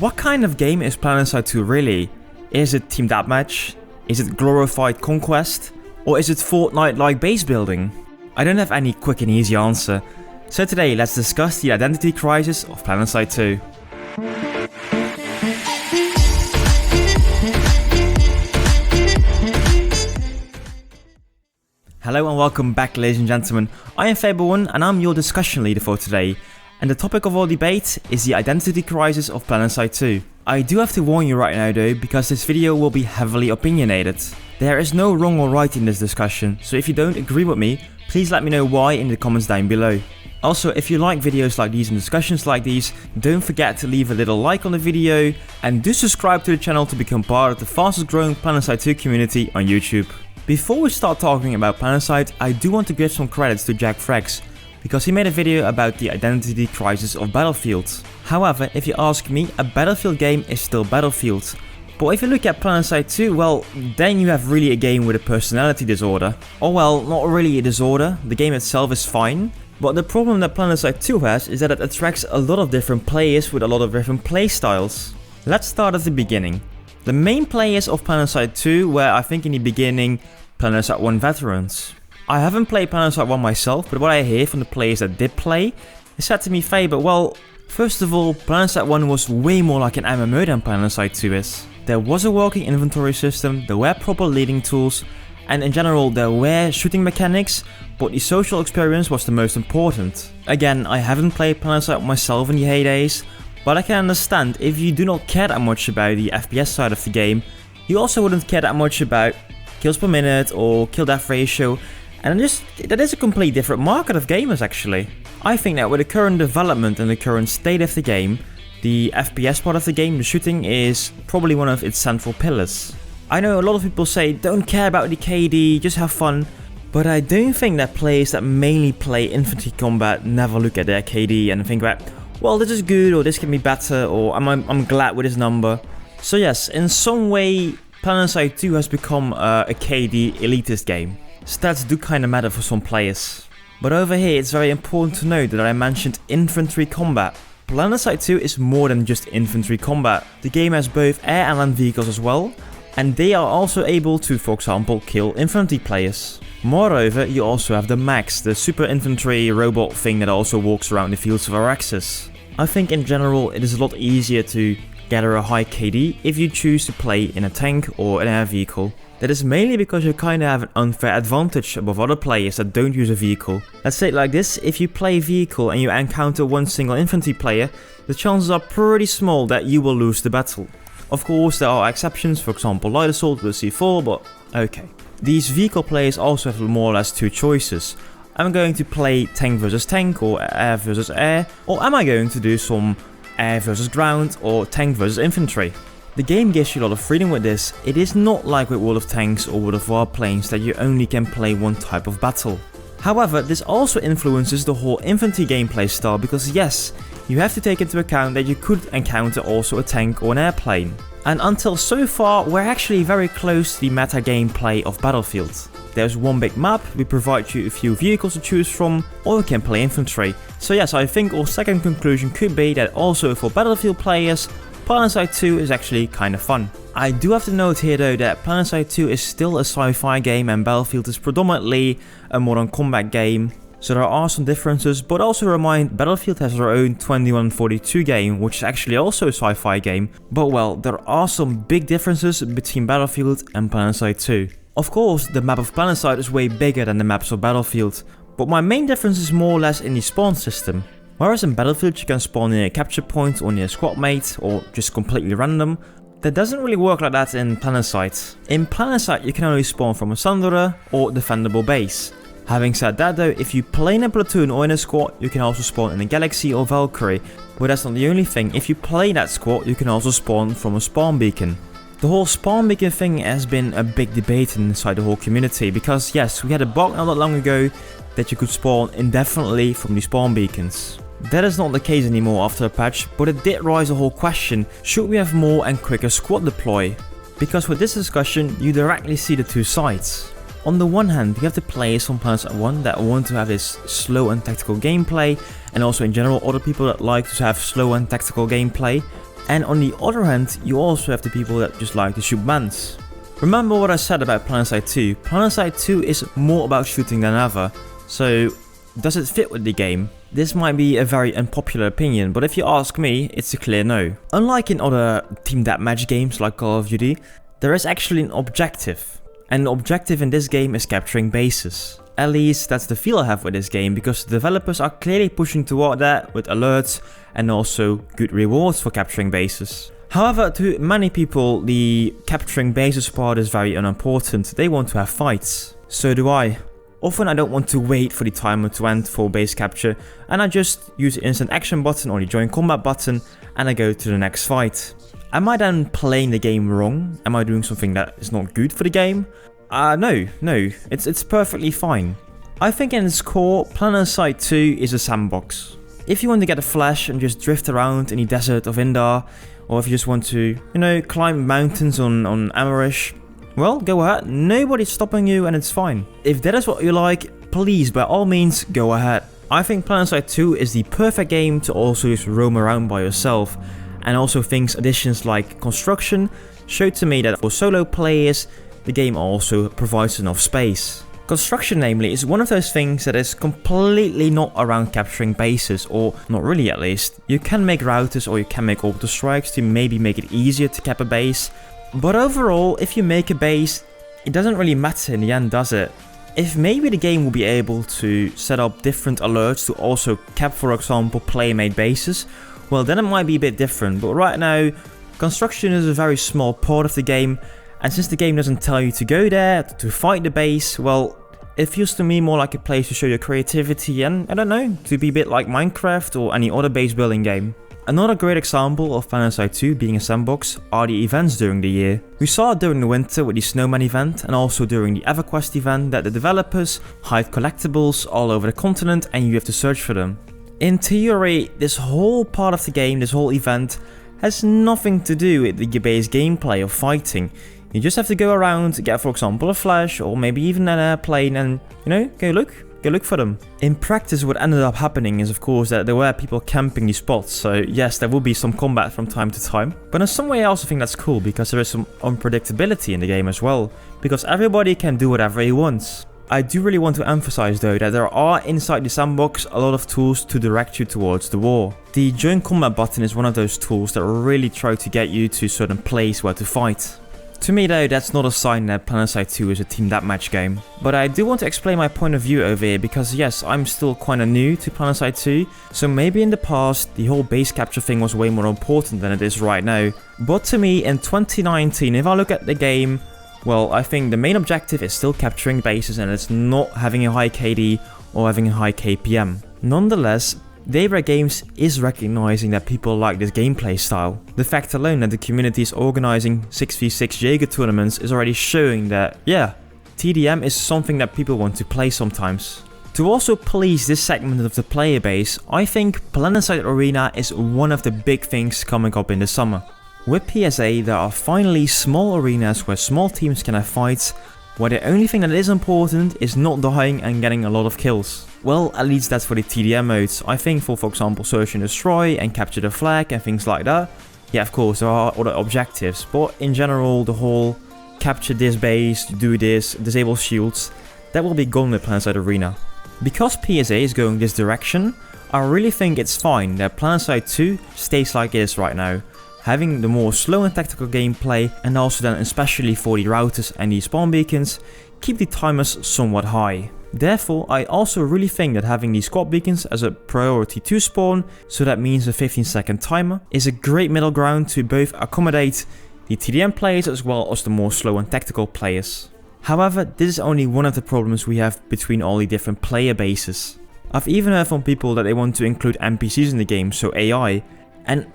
What kind of game is Planetside 2 really? Is it Team Deathmatch? Is it glorified conquest? Or is it Fortnite-like base building? I don't have any quick and easy answer, so today let's discuss the identity crisis of Planetside 2. Hello and welcome back, ladies and gentlemen. I am Faber1 and I'm your discussion leader for today. And the topic of our debate is the identity crisis of Planetside 2. I do have to warn you right now though, because this video will be heavily opinionated. There is no wrong or right in this discussion, so if you don't agree with me, please let me know why in the comments down below. Also, if you like videos like these and discussions like these, don't forget to leave a little like on the video and do subscribe to the channel to become part of the fastest growing Planetside 2 community on YouTube. Before we start talking about Planetside, I do want to give some credits to JackFrags, because he made a video about the identity crisis of Battlefield. However, if you ask me, a Battlefield game is still Battlefield. But if you look at Planetside 2, well, then you have really a game with a personality disorder. Or well, not really a disorder, the game itself is fine. But the problem that Planetside 2 has is that it attracts a lot of different players with a lot of different playstyles. Let's start at the beginning. The main players of Planetside 2 were, I think in the beginning, Planetside 1 veterans. I haven't played Planetside 1 myself, but what I hear from the players that did play, they said to me, Faber, well, first of all, Planetside 1 was way more like an MMO than Planetside 2 is. There was a working inventory system, there were proper leading tools, and in general there were shooting mechanics, but the social experience was the most important. Again, I haven't played Planetside myself in the heydays, but I can understand if you do not care that much about the FPS side of the game, you also wouldn't care that much about kills per minute or kill death ratio, and that is a completely different market of gamers actually. I think that with the current development and the current state of the game, the FPS part of the game, the shooting, is probably one of its central pillars. I know a lot of people say don't care about the KD, just have fun, but I don't think that players that mainly play infantry combat never look at their KD and think about, well, this is good, or this can be better, or I'm glad with this number. So yes, in some way, Planetside 2 has become a KD elitist game. Stats do kinda matter for some players. But over here, it's very important to note that I mentioned infantry combat. Planetside 2 is more than just infantry combat. The game has both air and land vehicles as well, and they are also able to, for example, kill infantry players. Moreover, you also have the mechs, the super infantry robot thing that also walks around the fields of Araxis. I think in general it is a lot easier to gather a high KD if you choose to play in a tank or an air vehicle. That is mainly because you kinda have an unfair advantage above other players that don't use a vehicle. Let's say it like this, if you play vehicle and you encounter one single infantry player, the chances are pretty small that you will lose the battle. Of course there are exceptions, for example light assault with C4, but okay. These vehicle players also have more or less two choices. Am I going to play tank versus tank or air versus air, or am I going to do some air versus ground or tank versus infantry? The game gives you a lot of freedom with this. It is not like with World of Tanks or World of Warplanes that you only can play one type of battle. However, this also influences the whole infantry gameplay style because yes, you have to take into account that you could encounter also a tank or an airplane. And until so far, we're actually very close to the meta gameplay of Battlefield. There's one big map, we provide you a few vehicles to choose from, or you can play infantry. So yes, I think our second conclusion could be that also for Battlefield players, Planetside 2 is actually kinda fun. I do have to note here though that Planetside 2 is still a sci-fi game and Battlefield is predominantly a modern combat game. So there are some differences, but also remind Battlefield has their own 2142 game, which is actually also a sci-fi game. But well, there are some big differences between Battlefield and Planetside 2. Of course, the map of Planetside is way bigger than the maps of Battlefield, but my main difference is more or less in the spawn system. Whereas in Battlefield you can spawn near a capture point or near a squad mate or just completely random, that doesn't really work like that in Planetside. In Planetside you can only spawn from a Sunderer or defendable base. Having said that though, if you play in a platoon or in a squad, you can also spawn in a Galaxy or Valkyrie, but that's not the only thing. If you play that squad, you can also spawn from a spawn beacon. The whole spawn beacon thing has been a big debate inside the whole community because yes, we had a bug not that long ago that you could spawn indefinitely from the spawn beacons. That is not the case anymore after the patch, but it did raise the whole question, should we have more and quicker squad deploy? Because with this discussion, you directly see the two sides. On the one hand, you have the players from Planetside 1 that want to have this slow and tactical gameplay, and also in general other people that like to have slow and tactical gameplay. And on the other hand, you also have the people that just like to shoot mans. Remember what I said about Planetside 2? Planetside 2 is more about shooting than ever, so does it fit with the game? This might be a very unpopular opinion, but if you ask me, it's a clear no. Unlike in other team deathmatch games like Call of Duty, there is actually an objective. And the objective in this game is capturing bases. At least that's the feel I have with this game, because the developers are clearly pushing toward that with alerts and also good rewards for capturing bases. However, to many people, the capturing bases part is very unimportant. They want to have fights. So do I. Often I don't want to wait for the timer to end for base capture, and I just use the instant action button or the join combat button and I go to the next fight. Am I then playing the game wrong? Am I doing something that is not good for the game? No, it's perfectly fine. I think in its core, Planetside 2 is a sandbox. If you want to get a flash and just drift around in the desert of Indar, or if you just want to, climb mountains on Amarish, well, go ahead, nobody's stopping you and it's fine. If that is what you like, please, by all means, go ahead. I think Planetside 2 is the perfect game to also just roam around by yourself, and also things additions like construction showed to me that for solo players, the game also provides enough space. Construction, namely, is one of those things that is completely not around capturing bases, or not really at least. You can make routers or you can make orbital strikes to maybe make it easier to cap a base, but overall, if you make a base, it doesn't really matter in the end, does it? If maybe the game will be able to set up different alerts to also cap, for example, player-made bases, well then it might be a bit different, but right now, construction is a very small part of the game. And since the game doesn't tell you to go there, to fight the base, well, it feels to me more like a place to show your creativity and, I don't know, to be a bit like Minecraft or any other base building game. Another great example of Planetside 2 being a sandbox are the events during the year. We saw it during the winter with the Snowman event, and also during the EverQuest event that the developers hide collectibles all over the continent and you have to search for them. In theory, this whole part of the game, this whole event, has nothing to do with the base gameplay of fighting. You just have to go around, get for example a flash or maybe even an airplane and, go look for them. In practice, what ended up happening is of course that there were people camping these spots, so yes, there will be some combat from time to time. But in some way I also think that's cool because there is some unpredictability in the game as well, because everybody can do whatever he wants. I do really want to emphasize though that there are inside the sandbox a lot of tools to direct you towards the war. The join combat button is one of those tools that really try to get you to a certain place where to fight. To me though, that's not a sign that Planetside 2 is a team deathmatch game. But I do want to explain my point of view over here because yes, I'm still kinda new to Planetside 2, so maybe in the past the whole base capture thing was way more important than it is right now. But to me in 2019, if I look at the game, well, I think the main objective is still capturing bases and it's not having a high KD or having a high KPM. Nonetheless, JackFrags Games is recognizing that people like this gameplay style. The fact alone that the community is organizing 6v6 Jaeger tournaments is already showing that, yeah, TDM is something that people want to play sometimes. To also please this segment of the player base, I think Planetside Arena is one of the big things coming up in the summer. With PSA, there are finally small arenas where small teams can have fights, where the only thing that is important is not dying and getting a lot of kills. Well, at least that's for the TDM modes. I think for example, search and destroy and capture the flag and things like that. Yeah, of course, there are other objectives, but in general, the whole capture this base, do this, disable shields, that will be gone with Planetside Arena. Because PSA is going this direction, I really think it's fine that Planetside 2 stays like it is right now, having the more slow and tactical gameplay, and also then especially for the routers and the spawn beacons, keep the timers somewhat high. Therefore, I also really think that having the squad beacons as a priority to spawn, so that means a 15-second timer, is a great middle ground to both accommodate the TDM players as well as the more slow and tactical players. However, this is only one of the problems we have between all the different player bases. I've even heard from people that they want to include NPCs in the game, so AI, and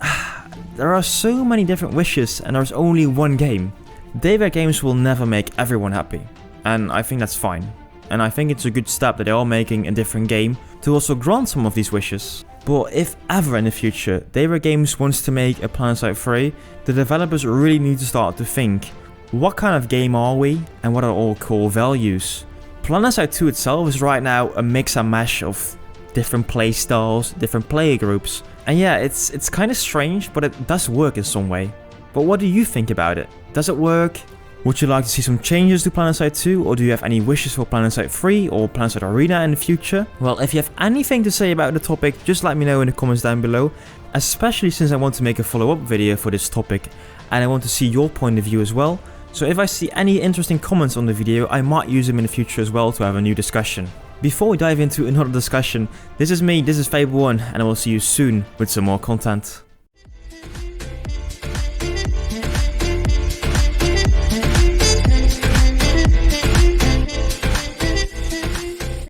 there are so many different wishes and there's only one game. JackFrags Games will never make everyone happy, and I think that's fine. And I think it's a good step that they are making a different game to also grant some of these wishes. But if ever in the future JackFrags Games wants to make a Planetside 3, the developers really need to start to think, what kind of game are we and what are all core values? Planetside 2 itself is right now a mix and mash of different play styles, different player groups, And yeah, it's kind of strange, but it does work in some way. But what do you think about it? Does it work? Would you like to see some changes to Planetside 2, or do you have any wishes for Planetside 3 or Planetside Arena in the future? Well, if you have anything to say about the topic, just let me know in the comments down below, especially since I want to make a follow-up video for this topic, and I want to see your point of view as well. So if I see any interesting comments on the video, I might use them in the future as well to have a new discussion. Before we dive into another discussion, this is me, this is Fable1, and I will see you soon with some more content.